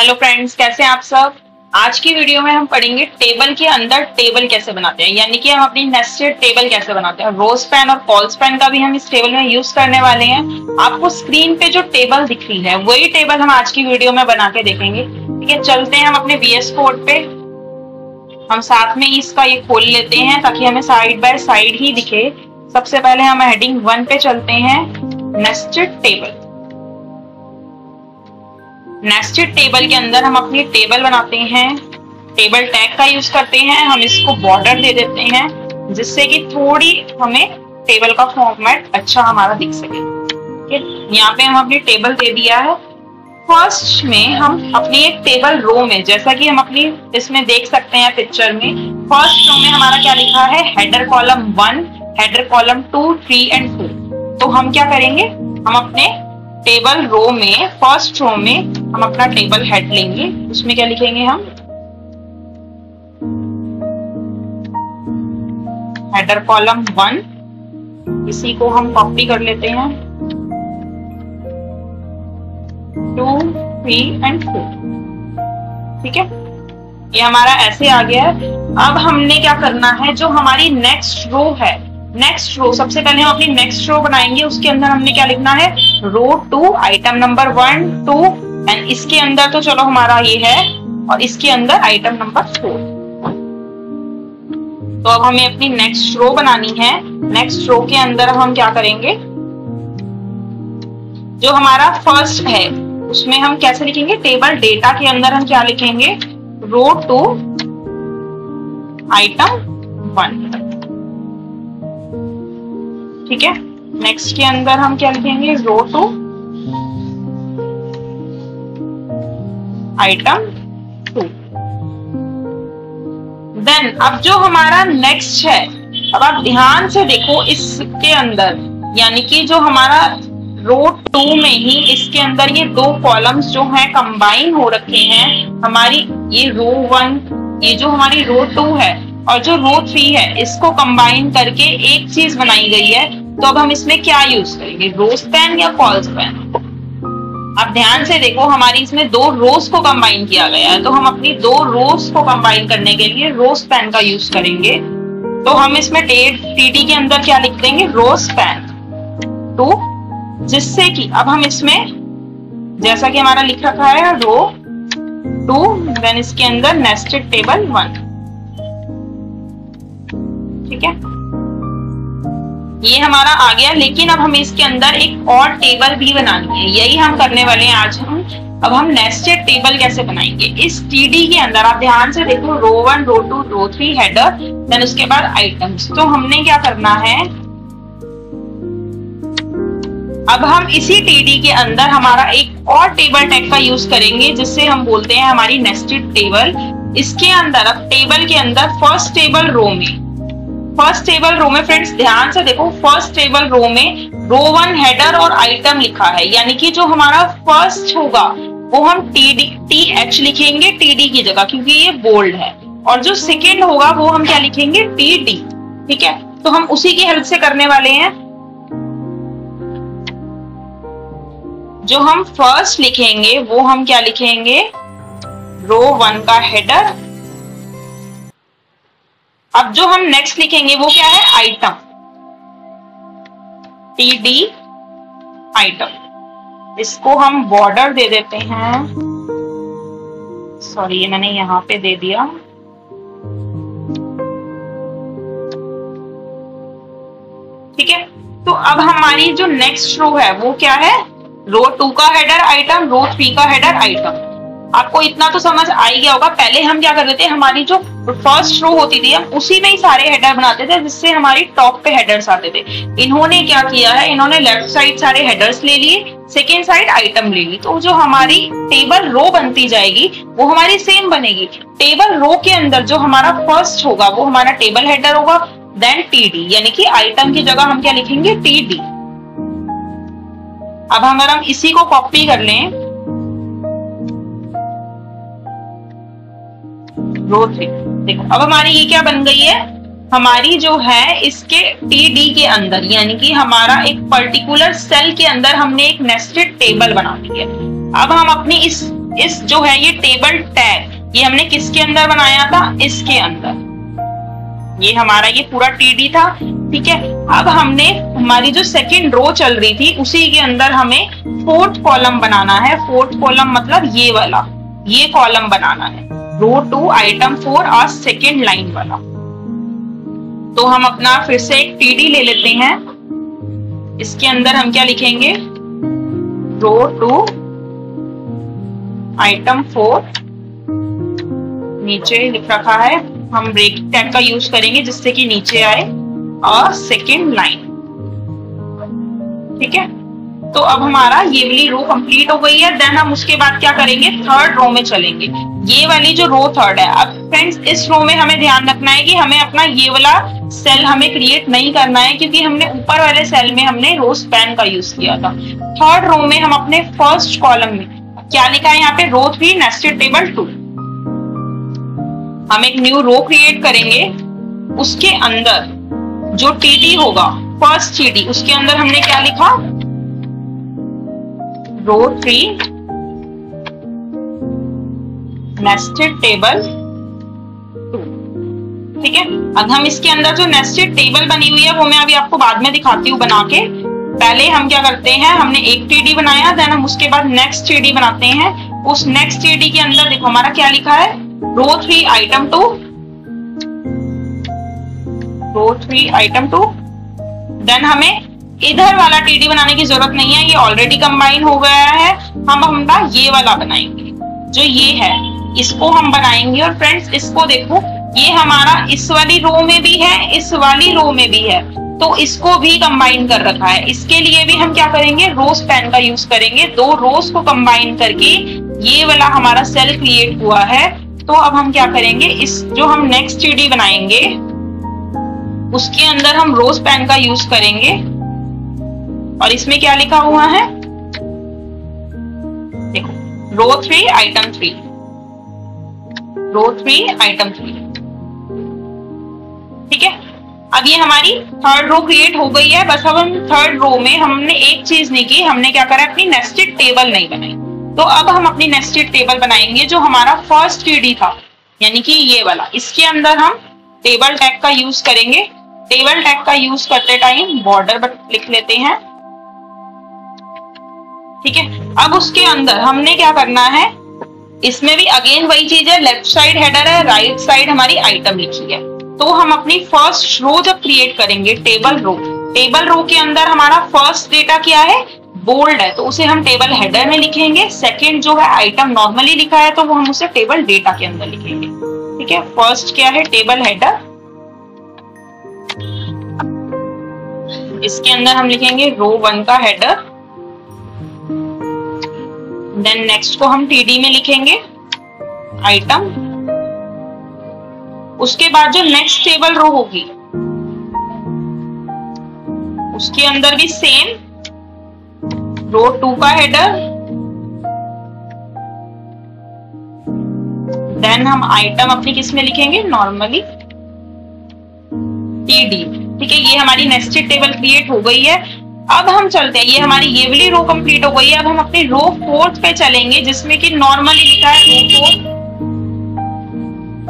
Hello friends, कैसे हैं आप सब। आज की वीडियो में हम पढ़ेंगे टेबल के अंदर टेबल कैसे बनाते हैं, यानी कि हम अपनी नेस्टेड टेबल कैसे बनाते हैं। रो स्पैन और कॉल स्पैन का भी हम इस टेबल में यूज करने वाले हैं। आपको स्क्रीन पे जो टेबल दिख रही है वही टेबल हम आज की वीडियो में बना के देखेंगे। ठीक है, चलते हैं हम अपने VS कोड पे। हम साथ में इसका ये खोल लेते हैं ताकि हमें साइड बाय साइड ही दिखे। सबसे पहले हम हेडिंग 1 पे चलते हैं, नेस्टेड टेबल। नेस्टेड टेबल के अंदर हम अपनी टेबल बनाते हैं। टेबल टैग का यूज करते हैं। हम इसको बॉर्डर दे देते हैं जिससे कि थोड़ी हमें टेबल का फॉर्मेट अच्छा हमारा दिख सके। यहाँ पे हम अपनी टेबल दे दिया है। फर्स्ट में हम अपनी एक टेबल रो में, जैसा कि हम अपनी इसमें देख सकते हैं पिक्चर में, फर्स्ट रो में हमारा क्या लिखा है, header column 1, header column 2, 3 and 4। तो हम क्या करेंगे, हम अपने टेबल रो में फर्स्ट रो में हम अपना टेबल हेड लेंगे। उसमें क्या लिखेंगे हम, हेडर कॉलम 1। इसी को हम कॉपी कर लेते हैं, 2, 3 एंड 4। ठीक है, ये हमारा ऐसे आ गया है। अब हमने क्या करना है, जो हमारी नेक्स्ट रो है, नेक्स्ट रो सबसे पहले हम अपनी नेक्स्ट रो बनाएंगे। उसके अंदर हमने क्या लिखना है, रो 2 आइटम नंबर 1, 2 एंड इसके अंदर तो चलो हमारा ये है, और इसके अंदर आइटम नंबर 4। तो अब हमें अपनी नेक्स्ट रो बनानी है। नेक्स्ट रो के अंदर हम क्या करेंगे, जो हमारा फर्स्ट है उसमें हम कैसे लिखेंगे, टेबल डेटा के अंदर हम क्या लिखेंगे, रो 2 आइटम 1। ठीक है, नेक्स्ट के अंदर हम क्या लिखेंगे, रो 2 आइटम 2। देन अब जो हमारा नेक्स्ट है, अब आप ध्यान से देखो इसके अंदर, यानी कि जो हमारा रो 2 में ही इसके अंदर ये 2 कॉलम्स जो हैं कंबाइन हो रखे हैं। हमारी ये रो 1, ये जो हमारी रो 2 है और जो रो 3 है, इसको कंबाइन करके एक चीज बनाई गई है। तो अब हम इसमें क्या यूज करेंगे, रो स्पैन या कॉल स्पैन। अब ध्यान से देखो, हमारी इसमें 2 रोज को कंबाइन किया गया है, तो हम अपनी 2 रोज को कंबाइन करने के लिए रो स्पैन का यूज करेंगे। तो हम इसमें टीडी के अंदर क्या लिख देंगे, रो स्पैन 2, जिससे कि अब हम इसमें जैसा कि हमारा लिख रखा है रो 2, देन इसके अंदर नेस्टेड टेबल 1। ठीक है, ये हमारा आ गया। लेकिन अब हमें इसके अंदर एक और टेबल भी बनानी है, यही हम करने वाले हैं आज हम। अब हम नेस्टेड टेबल कैसे बनाएंगे, इस टीडी के अंदर आप ध्यान से देखो, रो 1, रो 2, रो 3 हेडर, देन उसके बाद आइटम्स। तो हमने क्या करना है, अब हम इसी टीडी के अंदर हमारा एक और टेबल टैग का यूज करेंगे, जिससे हम बोलते हैं हमारी नेस्टेड टेबल। इसके अंदर अब टेबल के अंदर फर्स्ट टेबल रो में, फर्स्ट टेबल रो में फ्रेंड्स ध्यान से देखो, फर्स्ट टेबल रो में रो 1 हेडर और आइटम लिखा है, यानी कि जो हमारा फर्स्ट होगा वो हम TH लिखेंगे टीडी की जगह, क्योंकि ये बोल्ड है। और जो सेकेंड होगा वो हम क्या लिखेंगे, TD। ठीक है, तो हम उसी की हेल्प से करने वाले हैं। जो हम फर्स्ट लिखेंगे वो हम क्या लिखेंगे, रो 1 का हेडर। अब जो हम नेक्स्ट लिखेंगे वो क्या है, आइटम, TD आइटम। इसको हम बॉर्डर दे देते हैं, सॉरी ये मैंने यहां पे दे दिया। ठीक है, तो अब हमारी जो नेक्स्ट रो है वो क्या है, रो 2 का हेडर आइटम, रो 3 का हेडर आइटम। आपको इतना तो समझ आ ही गया होगा। पहले हम क्या करते थे, हमारी जो फर्स्ट रो होती थी हम उसी में ही सारे हेडर बनाते थे, जिससे हमारी टॉप पे हेडर्स आते थे। इन्होंने क्या किया है, इन्होंने लेफ्ट साइड सारे हेडर्स ले लिए, सेकेंड साइड आइटम ले ली। तो जो हमारी टेबल रो बनती जाएगी वो हमारी सेम बनेगी। टेबल रो के अंदर जो हमारा फर्स्ट होगा वो हमारा टेबल हेडर होगा, देन TD, यानी कि आइटम की जगह हम क्या लिखेंगे, TD। अब अगर हम इसी को कॉपी कर लें, रो 3, देखो अब हमारी ये क्या बन गई है, हमारी जो है इसके TD के अंदर, यानी कि हमारा एक पर्टिकुलर सेल के अंदर हमने एक नेस्टेड टेबल बना दी है। अब हम अपनी इस इस जो है ये टेबल टैग ये हमने किसके अंदर बनाया था, इसके अंदर। ये हमारा ये पूरा टीडी था, ठीक है। अब हमने हमारी जो सेकंड रो चल रही थी उसी के अंदर हमें फोर्थ कॉलम बनाना है। फोर्थ कॉलम मतलब ये वाला, ये कॉलम बनाना है, रो 2 आइटम 4 और सेकंड लाइन वाला। तो हम अपना फिर से एक टीडी ले लेते हैं। इसके अंदर हम क्या लिखेंगे, रो 2 आइटम 4, नीचे लिख रखा है, हम ब्रेक टैग का यूज करेंगे जिससे कि नीचे आए, और सेकंड लाइन, ठीक है। तो अब हमारा ये वाली रो कंप्लीट हो गई है। देन हम उसके बाद क्या करेंगे, थर्ड रो में चलेंगे। ये वाली जो रो थर्ड है, अब फ्रेंड्स इस रो में हमें ध्यान रखना है कि हमें अपना ये वाला सेल हमें क्रिएट नहीं करना है, क्योंकि हमने ऊपर वाले सेल में हमने रो स्पैन का यूज किया था। थर्ड रो में हम अपने फर्स्ट कॉलम में क्या लिखा है, यहाँ पे रो 3 नेस्टेड टेबल 2। हम एक न्यू रो क्रिएट करेंगे, उसके अंदर जो टीडी होगा फर्स्ट टीडी, उसके अंदर हमने क्या लिखा, रो 3 नेस्टेड टेबल 2, ठीक है। अब हम इसके अंदर जो नेस्टेड टेबल बनी हुई है वो मैं अभी आपको बाद में दिखाती हूँ बना के। पहले हम क्या करते हैं, हमने एक टीडी बनाया, देन हम उसके बाद नेक्स्ट टीडी बनाते हैं। उस नेक्स्ट टीडी के अंदर देखो हमारा क्या लिखा है, रो 3 आइटम 2, रो 3 आइटम 2। देन हमें इधर वाला टीडी बनाने की जरूरत नहीं है, ये ऑलरेडी कंबाइन हो गया है। हम अपना ये वाला बनाएंगे, जो ये है इसको हम बनाएंगे। और फ्रेंड्स इसको देखो, ये हमारा इस वाली रो में भी है, इस वाली रो में भी है, तो इसको भी कंबाइन कर रखा है। इसके लिए भी हम क्या करेंगे, रो स्पैन का यूज करेंगे। दो रोज को कंबाइन करके ये वाला हमारा सेल क्रिएट हुआ है। तो अब हम क्या करेंगे, इस जो हम नेक्स्ट टीडी बनाएंगे उसके अंदर हम रो स्पैन का यूज करेंगे। और इसमें क्या लिखा हुआ है, देखो रो 3 आइटम 3, रो 3 आइटम 3, ठीक है। अब ये हमारी थर्ड रो क्रिएट हो गई है। बस अब हम थर्ड रो में हमने एक चीज नहीं की, हमने क्या करा, अपनी नेस्टेड टेबल नहीं बनाई। तो अब हम अपनी नेस्टेड टेबल बनाएंगे, जो हमारा फर्स्ट टीडी था, यानी कि ये वाला। इसके अंदर हम टेबल टैग का यूज करेंगे। टेबल टैग का यूज करते टाइम बॉर्डर बट लिख लेते हैं, ठीक है। अब उसके अंदर हमने क्या करना है, इसमें भी अगेन वही चीज है, लेफ्ट साइड हेडर है, राइट साइड हमारी आइटम लिखी है। तो हम अपनी फर्स्ट रो जब क्रिएट करेंगे, टेबल रो, टेबल रो के अंदर हमारा फर्स्ट डेटा क्या है, बोल्ड है, तो उसे हम टेबल हेडर में लिखेंगे। सेकंड जो है आइटम नॉर्मली लिखा है, तो वो हम उसे टेबल डेटा के अंदर लिखेंगे, ठीक है। फर्स्ट क्या है, टेबल हेडर, इसके अंदर हम लिखेंगे रो 1 का हेडर। देन नेक्स्ट को हम टीडी में लिखेंगे आइटम। उसके बाद जो नेक्स्ट टेबल रो होगी उसके अंदर भी सेम रो 2 का हेडर। देन हम आइटम अपनी किस में लिखेंगे, नॉर्मली टीडी, ठीक है। ये हमारी नेस्टेड टेबल क्रिएट हो गई है। अब हम चलते हैं, ये हमारी ये वाली रो कंप्लीट हो गई है। अब हम अपनी रो 4 पे चलेंगे, जिसमें कि नॉर्मली लिखा है रो 4,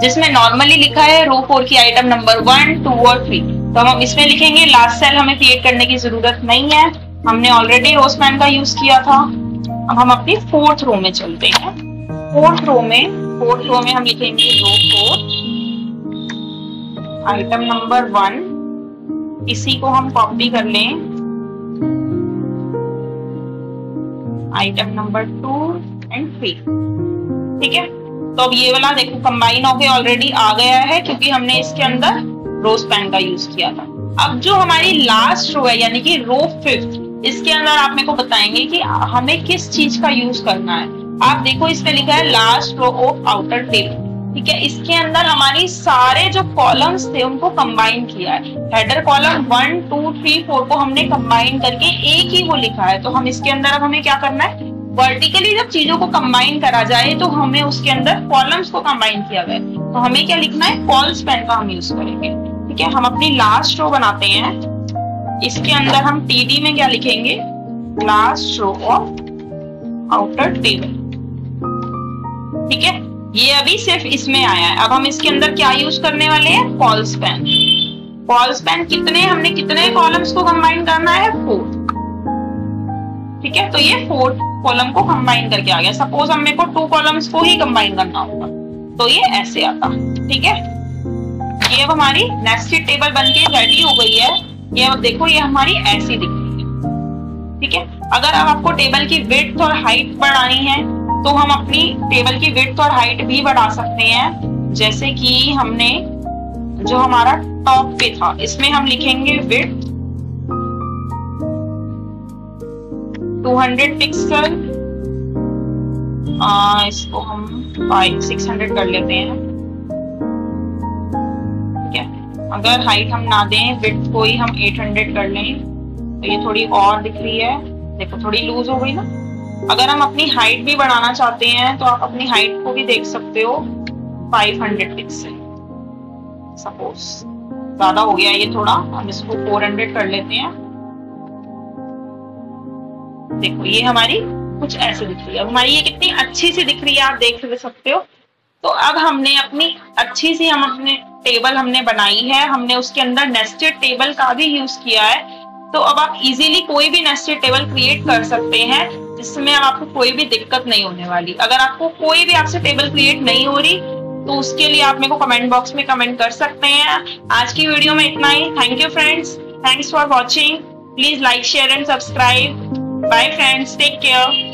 जिसमें नॉर्मली लिखा है रो 4 की आइटम नंबर 1, 2 और 3। तो हम इसमें लिखेंगे, लास्ट सेल हमें क्रिएट करने की जरूरत नहीं है, हमने ऑलरेडी रो स्पैन का यूज किया था। अब हम अपनी फोर्थ रो में चलते हैं। फोर्थ रो में हम लिखेंगे रो 4 आइटम नंबर 1, इसी को हम कॉपी कर लें, आइटम नंबर 2 एंड 3, ठीक है। तो अब ये वाला देखो कंबाइन होके ऑलरेडी आ गया है, क्योंकि हमने इसके अंदर रो स्पैन का यूज किया था। अब जो हमारी लास्ट रो है, यानी कि रो 5, इसके अंदर आप मेरे को बताएंगे कि हमें किस चीज का यूज करना है। आप देखो इसमें लिखा है last row of outer table, ठीक है। इसके अंदर हमारी सारे जो कॉलम्स थे उनको कंबाइन किया है। हेडर कॉलम 1, 2, 3, 4 को हमने कंबाइन करके एक ही वो लिखा है। तो हम इसके अंदर अब हमें क्या करना है, वर्टिकली जब चीजों को कंबाइन करा जाए तो हमें उसके अंदर कॉलम्स को कंबाइन किया गया, तो हमें क्या लिखना है, कॉल स्पैन का हम यूज करेंगे, ठीक है। हम अपनी लास्ट रो बनाते हैं, इसके अंदर हम टीडी में क्या लिखेंगे, last row of outer table, ठीक है, ये अभी सिर्फ इसमें आया है। अब हम इसके अंदर क्या यूज करने वाले हैं, फॉल स्पैन। फॉल स्पैन हमने कितने कॉलम्स को कंबाइन करना है, 4। ठीक है, तो ये 4 कॉलम को कंबाइन करके आ गया। सपोज हम मेरे को 2 कॉलम्स को ही कंबाइन करना होगा तो ये ऐसे आता। ठीक है, ये अब हमारी नेस्टेड टेबल बनके रेडी हो गई है। ये अब देखो, ये हमारी ऐसी दिख रही है। ठीक है, अगर अब आपको टेबल की विड्थ और हाइट बढ़ानी है तो हम अपनी टेबल की विड्थ और हाइट भी बढ़ा सकते हैं। जैसे कि हमने जो हमारा टॉप पे था, इसमें हम लिखेंगे विड्थ 200 पिक्सल, इसको हम 600 कर लेते हैं। ठीक है, अगर हाइट हम ना दें, विड्थ को ही हम 800 कर लें, तो ये थोड़ी और दिख रही है। देखो थोड़ी लूज हो गई ना। अगर हम अपनी हाइट भी बढ़ाना चाहते हैं तो आप अपनी हाइट को भी देख सकते हो, 500 पिक्सल। सपोज ज्यादा हो गया ये थोड़ा, हम इसको 400 कर लेते हैं। देखो ये हमारी कुछ ऐसे दिख रही है। अब हमारी ये कितनी अच्छी सी दिख रही है, आप देख सकते हो। तो अब हमने अपनी अच्छी सी अपने टेबल हमने बनाई है, हमने उसके अंदर नेस्टेड टेबल का भी यूज किया है। तो अब आप इजीली कोई भी नेस्टेड टेबल क्रिएट कर सकते हैं, जिसमें अब आपको कोई भी दिक्कत नहीं होने वाली। अगर आपको कोई भी आपसे टेबल क्रिएट नहीं हो रही तो उसके लिए आप मेरे को कमेंट बॉक्स में कमेंट कर सकते हैं। आज की वीडियो में इतना ही। Thank you friends, thanks for watching. Please like, share and subscribe. Bye friends, take care.